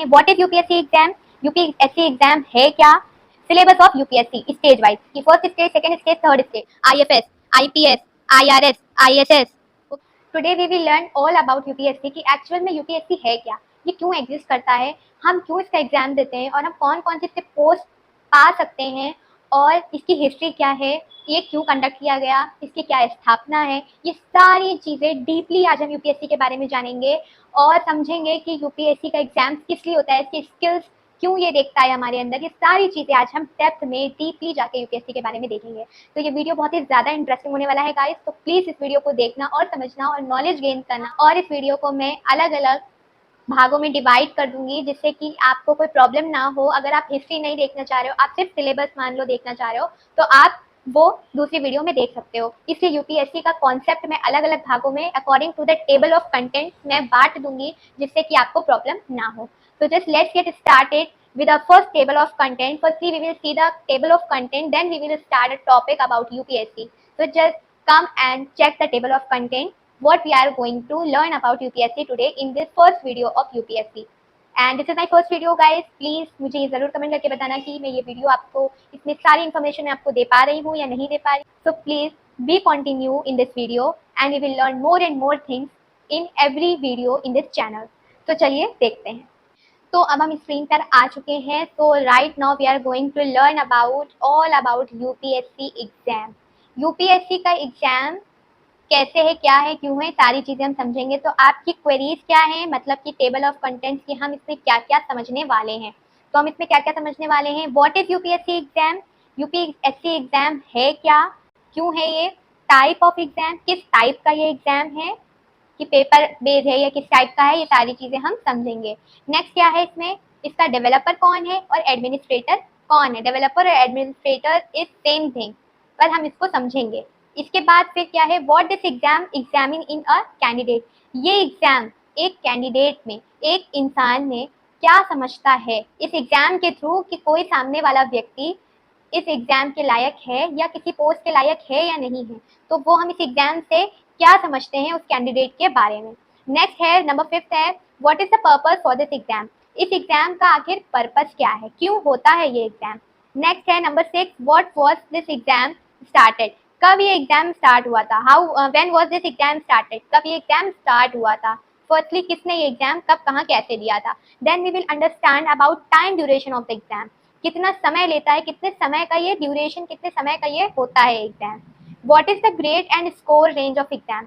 हैं what is UPSC exam, UPSC exam है क्या, syllabus of UPSC stage wise की first stage, second stage, third stage, IFS, IPS, IRS, ISS. Today we will learn all about UPSC कि actual में UPSC है क्या, ये क्यों एग्जिस्ट करता है, हम क्यों इसका एग्जाम देते हैं और हम कौन कौन से इससे पोस्ट पा सकते हैं और इसकी हिस्ट्री क्या है, ये क्यों कंडक्ट किया गया, इसकी क्या स्थापना है। ये सारी चीज़ें डीपली आज हम यूपीएससी के बारे में जानेंगे और समझेंगे कि यूपीएससी का एग्जाम किस लिए होता है, इसकी स्किल्स क्यों ये देखता है हमारे अंदर। ये सारी चीज़ें आज हम डेप्थ में डीपली जाके यूपीएससी के बारे में देखेंगे। तो ये वीडियो बहुत ही ज़्यादा इंटरेस्टिंग होने वाला है गाइस, तो प्लीज़ इस वीडियो को देखना और समझना और नॉलेज गेन करना। और इस वीडियो को मैं अलग अलग भागों में डिवाइड कर दूंगी जिससे कि आपको कोई प्रॉब्लम ना हो। अगर आप हिस्ट्री नहीं देखना चाह रहे हो, आप सिर्फ सिलेबस मान लो देखना चाह रहे हो, तो आप वो दूसरी वीडियो में देख सकते हो। इसलिए यूपीएससी का कॉन्सेप्ट मैं अलग अलग भागों में according to the table of content मैं बांट दूंगी जिससे कि आपको प्रॉब्लम ना हो। So just let's get started with our first table of content. Firstly, we will see the table of content. Then we will start a topic about UPSC. So just come and check the table of content. What we are going to learn about UPSC today in this first video of UPSC. And this is my first video, guys. Please मुझे ये ज़रूर comment करके बताना कि मैं ये video आपको इसमें सारी इन्फॉर्मेशन आपको दे पा रही हूँ या नहीं दे पा रही। So please be continue in this video and we will learn more and more things in every video in this channel. तो चलिए देखते हैं। तो अब हम स्क्रीन पर आ चुके हैं। तो right now we are going to learn about all about UPSC exam. UPSC का एग्जाम कैसे है, क्या है, क्यों है, सारी चीज़ें हम समझेंगे। तो आपकी क्वेरीज क्या है, मतलब कि टेबल ऑफ कंटेंट्स की हम इसमें क्या क्या समझने वाले हैं। तो हम इसमें क्या क्या समझने वाले हैं। What is UPSC exam, UPSC exam है क्या, क्यों है ये, टाइप ऑफ एग्जाम, किस टाइप का ये एग्जाम है, कि पेपर बेस्ड है या किस टाइप का है, ये सारी चीज़ें हम समझेंगे। नेक्स्ट क्या है इसमें, इसका डेवलपर कौन है और एडमिनिस्ट्रेटर कौन है। डेवलपर और एडमिनिस्ट्रेटर इज सेम थिंग, पर हम इसको समझेंगे। इसके बाद फिर क्या है, what this exam examine in a candidate. ये एग्जाम एक कैंडिडेट में, एक इंसान में क्या समझता है इस एग्जाम के थ्रू, कि कोई सामने वाला व्यक्ति इस एग्जाम के लायक है या किसी पोस्ट के लायक है या नहीं है। तो वो हम इस एग्जाम से क्या समझते हैं उस कैंडिडेट के बारे में। नेक्स्ट है नंबर 5 है what is the purpose for this exam. इस एग्जाम का आखिर पर्पस क्या है, क्यों होता है ये एग्जाम। नेक्स्ट है number 6 what was this exam started. कब ये एग्जाम स्टार्ट हुआ था, how when was this exam started, कब ये एग्जाम स्टार्ट हुआ था। फर्स्टली किसने ये एग्जाम कब कहाँ कैसे दिया था। Then we will understand about time duration of the exam, कितना समय लेता है, कितने समय का ये ड्यूरेशन, कितने समय का ये होता है exam. What is the grade and score range of exam.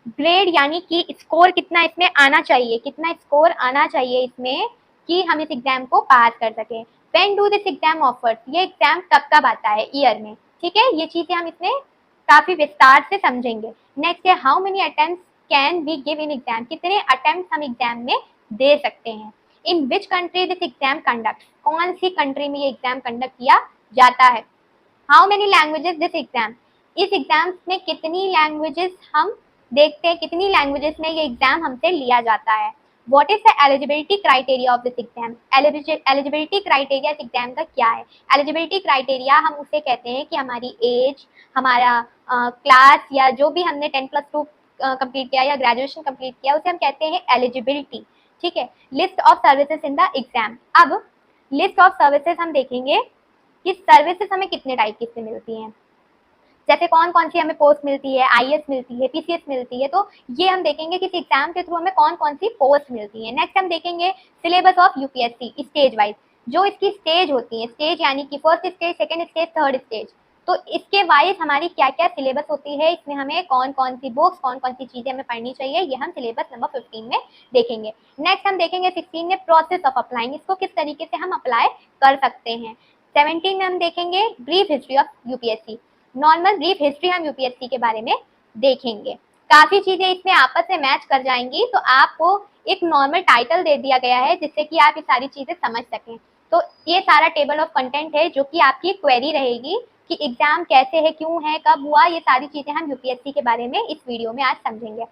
Grade यानी कि स्कोर कितना इसमें आना चाहिए, कितना स्कोर आना चाहिए इसमें कि हम इस एग्जाम को पास कर सकें। When do this exam offers, ये एग्जाम कब कब आता है ईयर में, ठीक है। ये चीज़ें हम इसमें काफ़ी विस्तार से समझेंगे। नेक्स्ट है how many attempts can we give in exam, कितने अटेम्प्ट हम एग्जाम में दे सकते हैं। In which country this exam conduct, कौन सी कंट्री में ये एग्जाम कंडक्ट किया जाता है। How many languages this exam, इस एग्जाम में कितनी लैंग्वेजेस हम देखते हैं, कितनी लैंग्वेजेस में ये एग्जाम हमसे लिया जाता है। What is the eligibility criteria of this exam, eligibility criteria इस एग्जाम का क्या है। एलिजिबिलिटी क्राइटेरिया हम उसे कहते हैं कि हमारी एज, हमारा क्लास या जो भी हमने 10+2 कंप्लीट किया या ग्रेजुएशन कंप्लीट किया उसे हम कहते हैं एलिजिबिलिटी, ठीक है। List of services in the exam, अब लिस्ट ऑफ सर्विसेज हम देखेंगे कि सर्विसेज हमें कितने टाइप की से मिलती हैं, जैसे कौन कौन सी हमें पोस्ट मिलती है, आईएएस मिलती है, पीसीएस मिलती है। तो ये हम देखेंगे कि इस एग्जाम के थ्रू हमें कौन कौन सी पोस्ट मिलती है। नेक्स्ट हम देखेंगे syllabus of UPSC stage wise, जो इसकी स्टेज होती है, स्टेज यानी कि first stage, second stage, third stage. तो इसके वाइज हमारी क्या क्या सिलेबस होती है, इसमें हमें कौन कौन सी बुक्स, कौन कौन सी चीज़ें हमें पढ़नी चाहिए, ये हम सिलेबस नंबर 15 में देखेंगे। नेक्स्ट हम देखेंगे 16 में प्रोसेस ऑफ अप्लाइंग, इसको किस तरीके से हम अप्लाई कर सकते हैं। 17 में हम देखेंगे brief history of UPSC, normal brief history हम यूपीएससी के बारे में देखेंगे। काफ़ी चीज़ें इसमें आपस में मैच कर जाएंगी, तो आपको एक नॉर्मल टाइटल दे दिया गया है जिससे कि आप ये सारी चीज़ें समझ सकें। तो ये सारा टेबल ऑफ कंटेंट है जो कि आपकी क्वेरी रहेगी कि एग्जाम कैसे है, क्यों है, कब हुआ, ये सारी चीज़ें हम यूपीएससी के बारे में इस वीडियो में आज समझेंगे।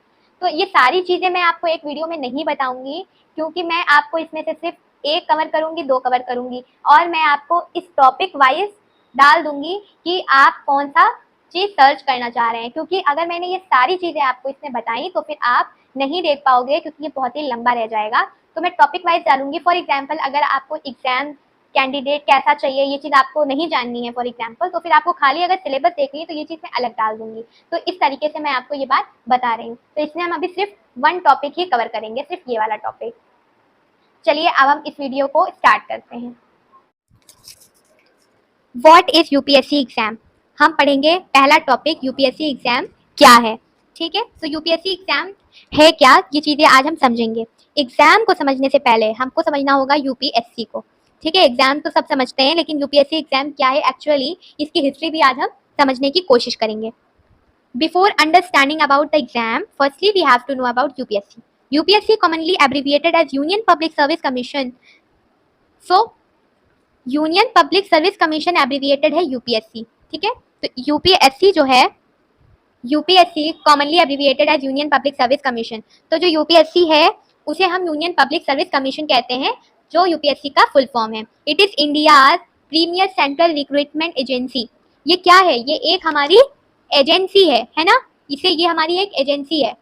तो ये सारी चीज़ें मैं आपको एक वीडियो में नहीं बताऊंगी, क्योंकि मैं आपको इसमें से सिर्फ एक कवर करूंगी, 2 कवर करूंगी, और मैं आपको इस टॉपिक वाइज डाल दूंगी कि आप कौन सा चीज़ सर्च करना चाह रहे हैं। क्योंकि अगर मैंने ये सारी चीज़ें आपको इसमें बताई तो फिर आप नहीं देख पाओगे, क्योंकि ये बहुत ही लंबा रह जाएगा। तो मैं टॉपिक वाइज डालूंगी। फॉर एग्जाम्पल अगर आपको एग्जाम कैंडिडेट कैसा चाहिए ये चीज़ आपको नहीं जाननी है फॉर एग्जाम्पल, तो फिर आपको खाली अगर सिलेबस देखनी है तो ये चीज़ मैं अलग डाल दूंगी। तो इस तरीके से मैं आपको ये बात बता रही हूँ। तो इसमें हम अभी सिर्फ वन टॉपिक ही कवर करेंगे, सिर्फ ये वाला टॉपिक। चलिए अब हम इस वीडियो को स्टार्ट करते हैं। What is UPSC exam? हम पढ़ेंगे पहला टॉपिक यूपीएससी एग्जाम क्या है। ठीक है, तो यूपीएससी एग्जाम है क्या, ये चीज़ें आज हम समझेंगे। एग्जाम को समझने से पहले हमको समझना होगा यूपीएससी को। ठीक है, एग्जाम तो सब समझते हैं लेकिन यूपीएससी एग्जाम क्या है एक्चुअली, इसकी हिस्ट्री भी आज हम समझने की कोशिश करेंगे। Before understanding about the exam, firstly we have to know about UPSC. UPSC commonly abbreviated as Union Public Service Commission. So Union Public Service Commission abbreviated है यूपीएससी। ठीक है, तो यूपीएससी जो है, UPSC commonly abbreviated as Union Public Service Commission. तो जो UPSC है उसे हम यूनियन पब्लिक सर्विस कमीशन कहते हैं, जो यूपीएससी का फुल फॉर्म है। It is India's premier central recruitment agency. ये क्या है? ये एक हमारी एजेंसी है ना, इसे ये हमारी एक एजेंसी है।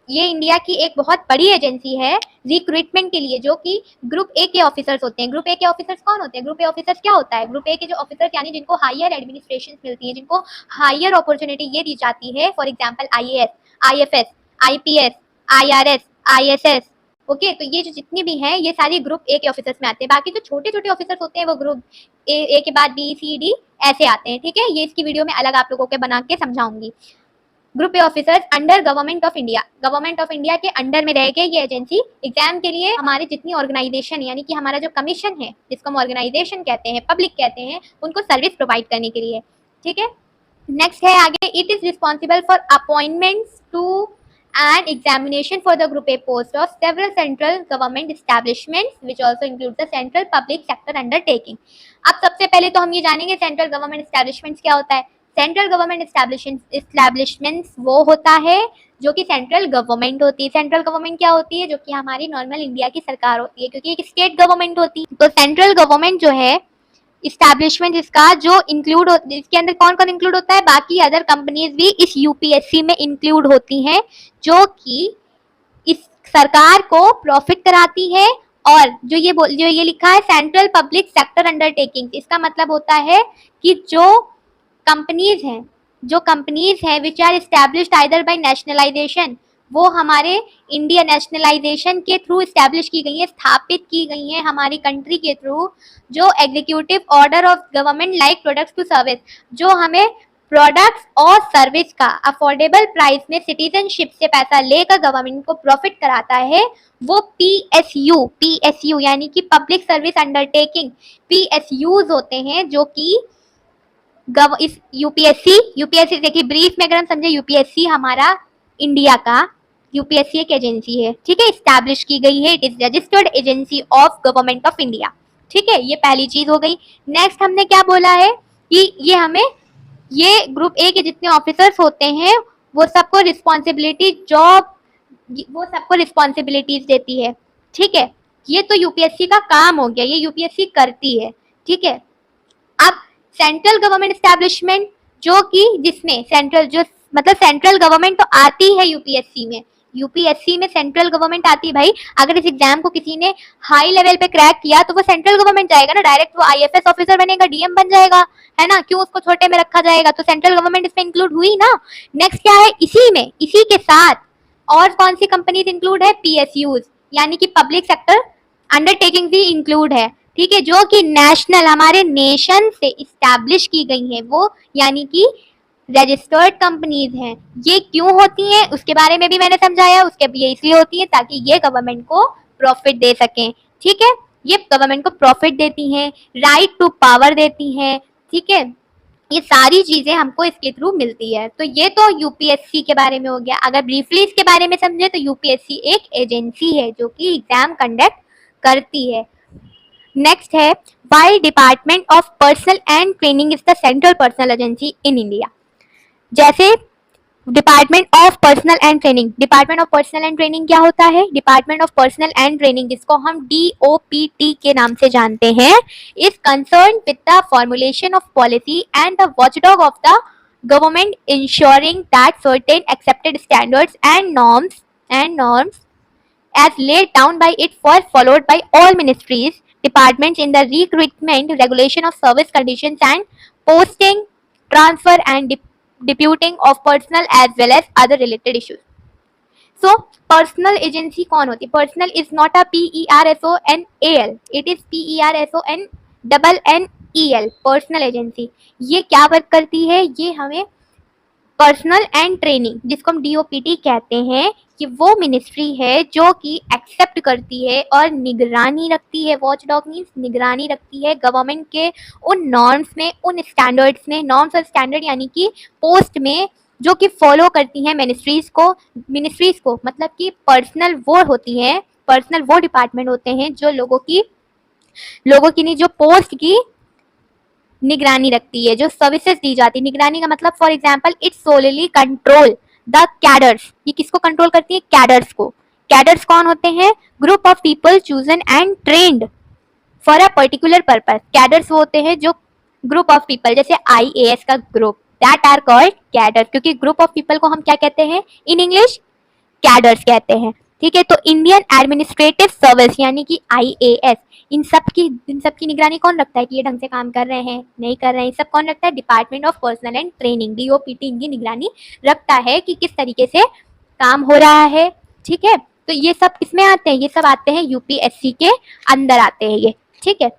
ये इंडिया की एक बहुत बड़ी एजेंसी है रिक्रूटमेंट के लिए, जो कि ग्रुप ए के ऑफिसर्स होते हैं। ग्रुप ए के ऑफिसर्स कौन होते हैं? ग्रुप ए ऑफिसर्स क्या होता है? ग्रुप ए के जो ऑफिसर्स यानी जिनको हायर एडमिनिस्ट्रेशन मिलती है, जिनको हायर अपॉर्चुनिटी ये दी जाती है, for example IAS, IFS, IPS, IRS, ISS. Okay, तो ये जो जितनी भी हैं ये सारी ग्रुप ए के ऑफिसर्स में आते हैं। बाकी जो छोटे छोटे ऑफिसर्स होते हैं वो ग्रुप ए के बाद बी सी डी ऐसे आते हैं। ठीक है, ये इसकी वीडियो में अलग आप लोगों के बना के समझाऊंगी। Group A officers under government of India, government of India के अंडर में रहेगी ये एजेंसी। एग्जाम के लिए हमारी जितनी ऑर्गेनाइजेशन यानी कि हमारा जो कमीशन है, जिसको हम ऑर्गेनाइजेशन कहते हैं, पब्लिक कहते हैं, उनको सर्विस प्रोवाइड करने के लिए। ठीक है, नेक्स्ट है आगे, it is responsible for appointments to and examination for the group A post of several central government establishments which also include the central public sector undertaking। अब सबसे पहले तो हम ये जानेंगे सेंट्रल गवर्नमेंट एस्टैब्लिशमेंट्स क्या होता है। सेंट्रल गवर्नमेंट एस्टैब्लिशमेंट्स वो होता है जो कि सेंट्रल गवर्नमेंट होती है। सेंट्रल गवर्नमेंट क्या होती है? जो कि हमारी नॉर्मल इंडिया की सरकार होती है, क्योंकि एक स्टेट गवर्नमेंट होती है। तो सेंट्रल गवर्नमेंट जो है इस्टेब्लिशमेंट इसका जो इंक्लूड इसके अंदर कौन कौन इंक्लूड होता है? बाकी अदर कंपनीज भी इस यूपीएससी में इंक्लूड होती हैं, जो कि इस सरकार को प्रॉफिट कराती है। और जो ये लिखा है सेंट्रल पब्लिक सेक्टर अंडरटेकिंग, इसका मतलब होता है कि जो कंपनीज हैं which are established either by nationalization, वो हमारे इंडिया नेशनलाइजेशन के थ्रू इस्टेब्लिश की गई है, स्थापित की गई हैं हमारी कंट्री के थ्रू। जो executive order of government like products to service, जो हमें प्रोडक्ट्स और सर्विस का अफोर्डेबल प्राइस में सिटीजनशिप से पैसा लेकर गवर्नमेंट को प्रॉफिट कराता है, वो पीएसयू यानी कि पब्लिक सर्विस अंडरटेकिंग पीएसयूज होते हैं, जो कि इस यूपीएससी देखिए ब्रीफ में अगर हम समझे, यूपीएससी हमारा इंडिया का यूपीएससी एक एजेंसी है। ठीक है, इस्टेब्लिश की गई है, it is registered agency of government of India. ठीक है, ये पहली चीज हो गई। नेक्स्ट हमने क्या बोला है कि ये हमें ये ग्रुप ए के जितने ऑफिसर्स होते हैं वो सबको रिस्पॉन्सिबिलिटीज देती है। ठीक है, ये तो यूपीएससी का काम हो गया, ये यूपीएससी करती है। ठीक है, अब सेंट्रल गवर्नमेंट एस्टैब्लिशमेंट जो कि जिसमें सेंट्रल गवर्नमेंट तो आती है यूपीएससी में सेंट्रल गवर्नमेंट आती है भाई। अगर इस एग्जाम को किसी ने हाई लेवल पे क्रैक किया तो वो सेंट्रल गवर्नमेंट जाएगा ना, डायरेक्ट वो आईएफएस ऑफिसर बनेगा, डीएम बन जाएगा, है ना। क्यों उसको छोटे में रखा जाएगा? तो सेंट्रल गवर्नमेंट इसमें इंक्लूड हुई ना। नेक्स्ट क्या है, इसी के साथ और कौन सी कंपनीज इंक्लूड है? पीएसयूज यानी कि पब्लिक सेक्टर अंडरटेकिंग भी इंक्लूड है। ठीक है, जो कि नेशनल हमारे नेशन से इस्टेब्लिश की गई है, वो यानी कि रजिस्टर्ड कंपनीज हैं। ये क्यों होती हैं उसके बारे में भी मैंने समझाया। ये इसलिए होती है ताकि ये गवर्नमेंट को प्रॉफिट दे सकें। ठीक है, ये गवर्नमेंट को प्रॉफिट देती हैं, राइट टू पावर देती हैं। ठीक है, ये सारी चीजें हमको इसके थ्रू मिलती है। तो ये तो यूपीएससी के बारे में हो गया। अगर ब्रीफली इसके बारे में समझे तो यूपीएससी एक एजेंसी है जो कि एग्जाम कंडक्ट करती है। नेक्स्ट है, why department of personnel and training is the central personnel agency in India. जैसे department of personnel and training, department of personnel and training क्या होता है? Department of personnel and training, जिसको हम DOPT के नाम से जानते हैं, is concern with the formulation of policy and the watchdog of the government, ensuring that certain accepted standards and norms as laid down by it for followed by all ministries, departments in the recruitment, regulation of service conditions and posting, transfer and deputing of personnel as well as other related issues. So personal agency कौन होती है? Personal is not a PERSONAL, it is PERSONNEL, personal agency. ये क्या work करती है? ये हमें personal and training, जिसको हम DOPT कहते हैं, कि वो मिनिस्ट्री है जो कि एक्सेप्ट करती है और निगरानी रखती है। वॉच डॉग मीन्स निगरानी रखती है गवर्नमेंट के उन नॉर्म्स में, उन स्टैंडर्ड्स में। नॉर्म्स और स्टैंडर्ड यानी कि पोस्ट में जो कि फॉलो करती हैं मिनिस्ट्रीज को मतलब कि पर्सनल वो होती हैं, पर्सनल वो डिपार्टमेंट होते हैं जो लोगों की नहीं, जो पोस्ट की निगरानी रखती है, जो सर्विसेज दी जाती है। निगरानी का मतलब for example it solely control the cadres. ये किसको कंट्रोल करती है? कैडर्स को। कैडर्स कौन होते हैं? Group of people chosen and trained for a particular purpose. Cadres वो होते हैं जो ग्रुप ऑफ पीपल, जैसे IAS का ग्रुप, दैट आर कॉल्ड कैडर। क्योंकि ग्रुप ऑफ पीपल को हम क्या कहते हैं इन इंग्लिश? कैडर्स कहते हैं। ठीक है, तो इंडियन एडमिनिस्ट्रेटिव सर्विस यानी कि IAS, इन सब की निगरानी कौन रखता है कि ये ढंग से काम कर रहे हैं, नहीं कर रहे हैं? सब कौन रखता है? Department of personnel and training, DOPT इनकी निगरानी रखता है कि किस तरीके से काम हो रहा है। ठीक है, तो ये सब किसमें आते हैं? ये सब आते हैं UPSC के अंदर आते हैं ये। ठीक है,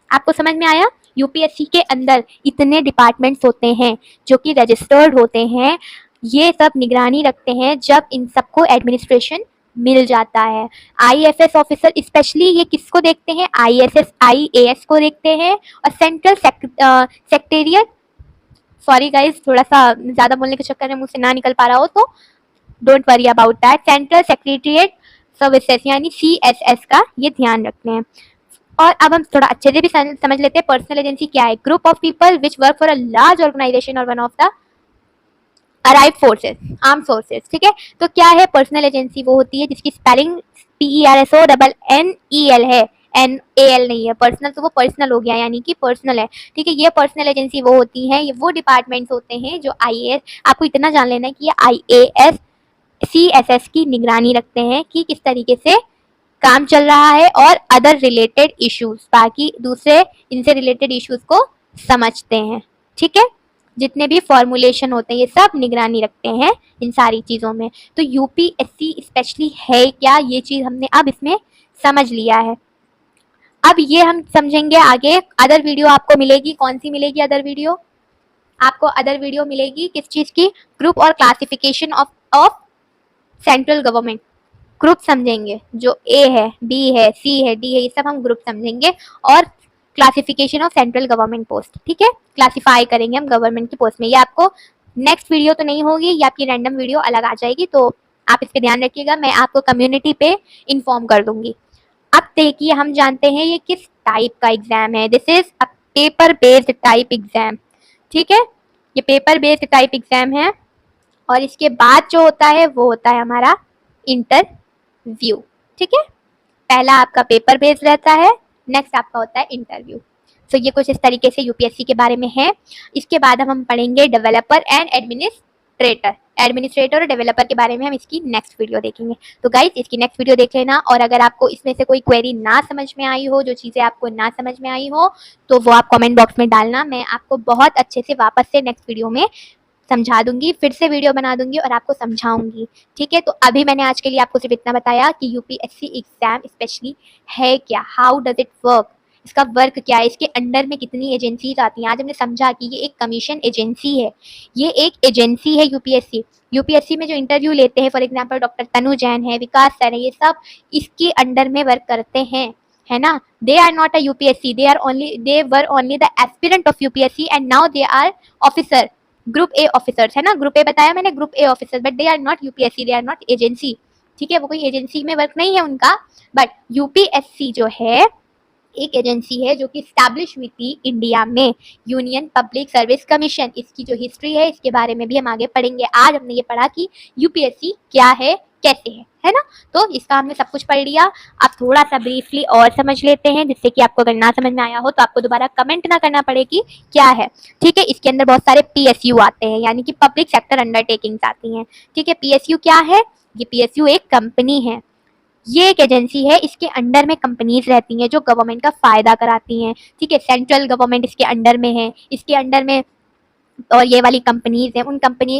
आपको समझ में आया? UPSC के अंदर इतने डिपार्टमेंट्स होते हैं जो कि रजिस्टर्ड होते हैं, ये सब निगरानी रखते हैं जब इन सबको एडमिनिस्ट्रेशन मिल जाता है। IFS ऑफिसर स्पेशली ये किसको देखते हैं? IAS को देखते हैं। और सेंट्रल सेक्रेटेरिएट, सॉरी गाइज थोड़ा सा ज़्यादा बोलने के चक्कर में मुझसे ना निकल पा रहा हो तो don't worry about that. Central secretariat services यानी CSS का ये ध्यान रखते हैं। और अब हम थोड़ा अच्छे से भी समझ लेते हैं पर्सनल एजेंसी क्या है। Group of people which work for a large organisation और one of the arrive forces, arm forces. ठीक है, तो क्या है पर्सनल एजेंसी? वो होती है जिसकी स्पेलिंग PERSONNEL है, NAL नहीं है। पर्सनल तो वो पर्सनल हो गया यानी कि पर्सनल है। ठीक है, ये पर्सनल एजेंसी वो होती है, ये वो डिपार्टमेंट्स होते हैं जो IAS, आपको इतना जान लेना है कि ये IAS CSS की निगरानी रखते हैं कि किस तरीके से काम चल रहा है और अदर रिलेटेड इश्यूज, बाकी दूसरे इनसे रिलेटेड इश्यूज को समझते हैं। ठीक है, जितने भी फॉर्मुलेशन होते हैं ये सब निगरानी रखते हैं इन सारी चीज़ों में। तो UPSC स्पेशली है क्या, ये चीज़ हमने अब इसमें समझ लिया है। अब ये हम समझेंगे आगे। अदर वीडियो आपको मिलेगी, कौन सी मिलेगी अदर वीडियो? आपको अदर वीडियो मिलेगी किस चीज़ की? ग्रुप और classification of central government group समझेंगे, जो A है, B है, C है, D है, ये सब हम ग्रुप समझेंगे। और classification of central government post. ठीक है, क्लासिफाई करेंगे हम गवर्नमेंट की पोस्ट में। ये आपको नेक्स्ट वीडियो तो नहीं होगी, ये आपकी रैंडम वीडियो अलग आ जाएगी, तो आप इस पे ध्यान रखिएगा। मैं आपको कम्युनिटी पे इन्फॉर्म कर दूंगी। अब देखिए, हम जानते हैं ये किस टाइप का एग्जाम है। This is a paper based type exam. ठीक है, ये पेपर बेस्ड टाइप एग्जाम है। और इसके बाद जो होता है वो होता है हमारा इंटरव्यू। ठीक है, पहला आपका पेपर बेस्ड रहता है, नेक्स्ट आपका होता है इंटरव्यू। तो ये कुछ इस तरीके से UPSC के बारे में है। इसके बाद हम पढ़ेंगे डेवलपर एंड एडमिनिस्ट्रेटर और डेवलपर के बारे में हम इसकी नेक्स्ट वीडियो देखेंगे। तो गाइज इसकी नेक्स्ट वीडियो देख लेना। और अगर आपको इसमें से कोई क्वेरी ना समझ में आई हो, जो चीज़ें आपको ना समझ में आई हो, तो वो आप कमेंट बॉक्स में डालना। मैं आपको बहुत अच्छे से वापस से नेक्स्ट वीडियो में समझा दूंगी, फिर से वीडियो बना दूंगी और आपको समझाऊंगी। ठीक है, तो अभी मैंने आज के लिए आपको सिर्फ इतना बताया कि UPSC एग्जाम स्पेशली है क्या, हाउ डज इट वर्क, इसका वर्क क्या है, इसके अंडर में कितनी एजेंसीज आती हैं। आज हमने समझा कि ये एक कमीशन एजेंसी है, ये एक एजेंसी है UPSC में जो इंटरव्यू लेते हैं, फॉर एग्जाम्पल डॉक्टर तनु जैन है, विकास सर है, ये सब इसके अंडर में वर्क करते हैं, है ना। They are not a UPSC, they were only the aspirant of UPSC and now they are officer, group A officers, है ना। ग्रुप A बताया मैंने, group A officer, but they are not UPSC, they are not agency. ठीक है, वो कोई agency में work नहीं है उनका। बट UPSC जो है एक एजेंसी है जो कि स्टैब्लिश हुई थी इंडिया में, यूनियन पब्लिक सर्विस कमीशन। इसकी जो हिस्ट्री है इसके बारे में भी हम आगे पढ़ेंगे। आज हमने ये पढ़ा कि UPSC क्या है, कैसे है ना। तो इसका हमने सब कुछ पढ़ लिया। अब थोड़ा सा ब्रीफली और समझ लेते हैं, जिससे कि आपको अगर ना समझ में आया हो तो आपको दोबारा कमेंट ना करना पड़े कि क्या है। ठीक है, इसके अंदर बहुत सारे PSU आते हैं, यानी कि पब्लिक सेक्टर अंडरटेकिंग्स आती हैं। ठीक है, PSU क्या है? ये PSU एक कंपनी है, ये एक एजेंसी है, इसके अंडर में कंपनीज रहती हैं जो गवर्नमेंट का फायदा कराती हैं, ठीक है। सेंट्रल गवर्नमेंट इसके अंडर में है, इसके अंडर में और ये वाली कंपनीज हैं,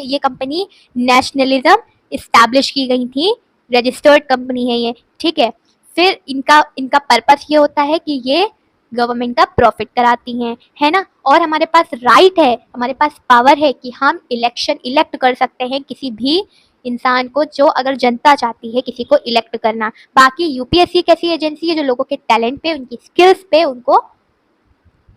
ये कंपनी नेशनलिज्म इस्टेब्लिश की गई थी, रजिस्टर्ड कंपनी है ये, ठीक है। फिर इनका इनका पर्पस ये होता है कि ये गवर्नमेंट का प्रॉफिट कराती हैं, है ना। और हमारे पास राइट है, हमारे पास पावर है कि हम इलेक्ट कर सकते हैं किसी भी इंसान को, जो अगर जनता चाहती है किसी को इलेक्ट करना। बाकी यूपीएससी एक ऐसी एजेंसी है जो लोगों के टैलेंट पे, उनकी स्किल्स पे उनको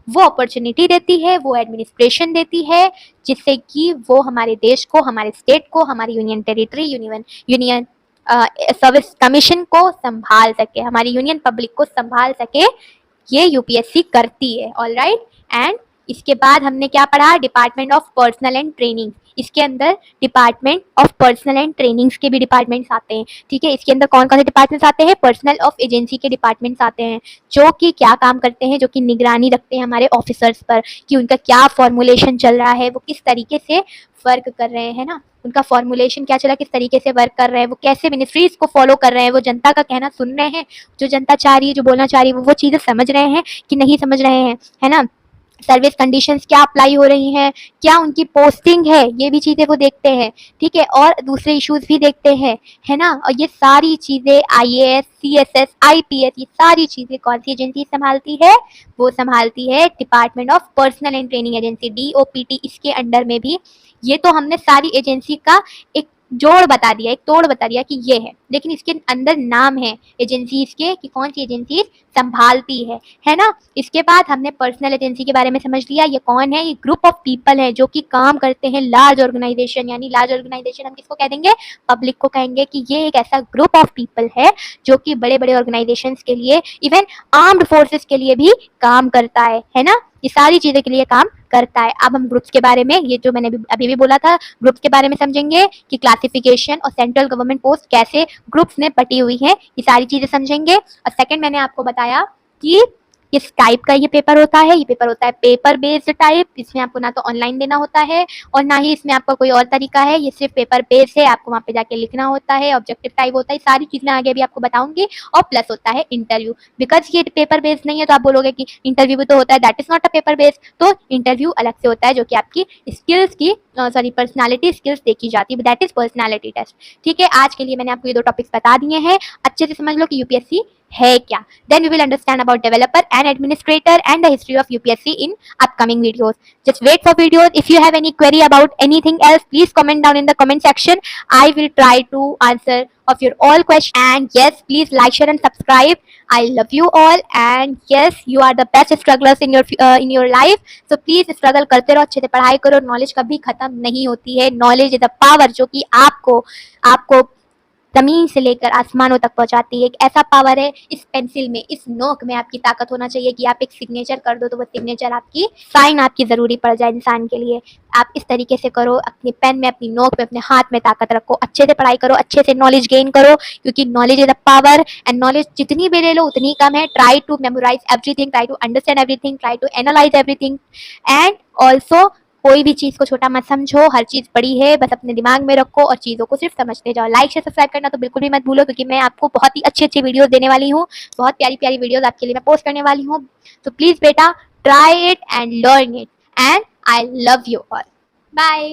वो अपॉर्चुनिटी देती है, वो एडमिनिस्ट्रेशन देती है, जिससे कि वो हमारे देश को, हमारे स्टेट को, हमारी union territory, union service commission को संभाल सके, हमारी यूनियन पब्लिक को संभाल सके, ये यूपीएससी करती है। All right. एंड इसके बाद हमने क्या पढ़ा, department of personnel and training. इसके अंदर department of personnel and trainings के भी डिपार्टमेंट्स आते हैं, ठीक है। इसके अंदर कौन कौन से डिपार्टमेंट्स आते हैं, पर्सनल ऑफ एजेंसी के डिपार्टमेंट्स आते हैं, जो कि क्या काम करते हैं, जो कि निगरानी रखते हैं हमारे ऑफिसर्स पर कि उनका क्या फॉर्मुलेशन चल रहा है, वो किस तरीके से वर्क कर रहे हैं ना, उनका फॉर्मुलेशन क्या चला, किस तरीके से वर्क कर रहे हैं, वो कैसे मिनिस्ट्रीज को फॉलो कर रहे हैं, वो जनता का कहना सुन रहे हैं, जो जनता चाह रही है, जो बोलना चाह रही है, वो चीज़ें समझ रहे हैं कि नहीं समझ रहे हैं, है ना। सर्विस कंडीशंस क्या अप्लाई हो रही हैं, क्या उनकी पोस्टिंग है, ये भी चीज़ें वो देखते हैं, ठीक है। और दूसरे इश्यूज भी देखते हैं, है ना। और ये सारी चीज़ें आईएएस, सीएसएस, आईपीएस, ये सारी चीज़ें कौन सी एजेंसी संभालती है, वो संभालती है department of personnel and training agency, DOPT. इसके अंडर में भी, ये तो हमने सारी एजेंसी का एक जोड़ बता दिया, एक तोड़ बता दिया कि ये है, लेकिन इसके अंदर नाम है एजेंसीज के कि कौन सी एजेंसी संभालती है ना। इसके बाद हमने पर्सनल एजेंसी के बारे में समझ लिया, ये कौन है, ये ग्रुप ऑफ पीपल है जो कि काम करते हैं लार्ज ऑर्गेनाइजेशन, यानी लार्ज ऑर्गेनाइजेशन हम किसको कह देंगे, पब्लिक को कहेंगे कि ये एक ऐसा ग्रुप ऑफ पीपल है जो कि बड़े बड़े ऑर्गेनाइजेशन के लिए, इवन आर्म्ड फोर्सेस के लिए भी काम करता है ना। ये सारी चीज़ों के लिए काम करता है। अब हम ग्रुप्स के बारे में, ये जो मैंने अभी भी बोला था, ग्रुप्स के बारे में समझेंगे कि क्लासिफिकेशन और सेंट्रल गवर्नमेंट पोस्ट कैसे ग्रुप्स में बटी हुई है, ये सारी चीज़ें समझेंगे। और सेकंड मैंने आपको बताया कि किस टाइप का ये पेपर होता है, ये पेपर होता है पेपर बेस्ड टाइप। इसमें आपको ना तो ऑनलाइन देना होता है और ना ही इसमें आपका कोई और तरीका है, ये सिर्फ पेपर बेस्ड है, आपको वहाँ पे जाके लिखना होता है, ऑब्जेक्टिव टाइप होता है, सारी चीज़ मैं आगे भी आपको बताऊंगी। और प्लस होता है इंटरव्यू, बिकॉज ये पेपर बेस्ड नहीं है तो आप बोलोगे कि इंटरव्यू भी तो होता है, that is not a paper based. तो इंटरव्यू अलग से होता है जो कि आपकी स्किल्स की पर्सनैलिटी स्किल्स देखी जाती है, दैट इज पर्सनैलिटी टेस्ट, ठीक है। आज के लिए मैंने आपको ये 2 टॉपिक्स बता दिए हैं, अच्छे से समझ लो कि यूपीएससी है क्या। Then we will understand about developer and administrator and the history of UPSC in upcoming videos. Just wait for videos. If you have any query about anything else, please comment down in the comment section. I will try to answer of your all questions. And yes, please like, share and subscribe. I love you all. And yes, you are the best strugglers in your life. So please struggle करते रहो, अच्छे से पढ़ाई करो, knowledge कभी खत्म नहीं होती है। नॉलेज इज अ पावर जो कि आपको जमीन से लेकर आसमानों तक पहुंचाती है। एक ऐसा पावर है इस पेंसिल में, इस नोक में आपकी ताकत होना चाहिए कि आप एक सिग्नेचर कर दो तो वो सिग्नेचर आपकी साइन आपकी जरूरी पड़ जाए इंसान के लिए। आप इस तरीके से करो, अपनी पेन में, अपनी नोक में, अपने हाथ में ताकत रखो, अच्छे से पढ़ाई करो, अच्छे से नॉलेज गेन करो, क्योंकि knowledge is a power and knowledge जितनी भी ले लो उतनी कम है। Try to memorise everything, try to understand everything, try to analyse everything and also कोई भी चीज़ को छोटा मत समझो, हर चीज़ बड़ी है, बस अपने दिमाग में रखो और चीज़ों को सिर्फ समझते जाओ। लाइक शेयर सब्सक्राइब करना तो बिल्कुल भी मत भूलो, क्योंकि मैं आपको बहुत ही अच्छी अच्छी वीडियोस देने वाली हूँ, बहुत प्यारी प्यारी वीडियोस आपके लिए मैं पोस्ट करने वाली हूँ। तो प्लीज़ बेटा, try it and learn it and I love you all. Bye.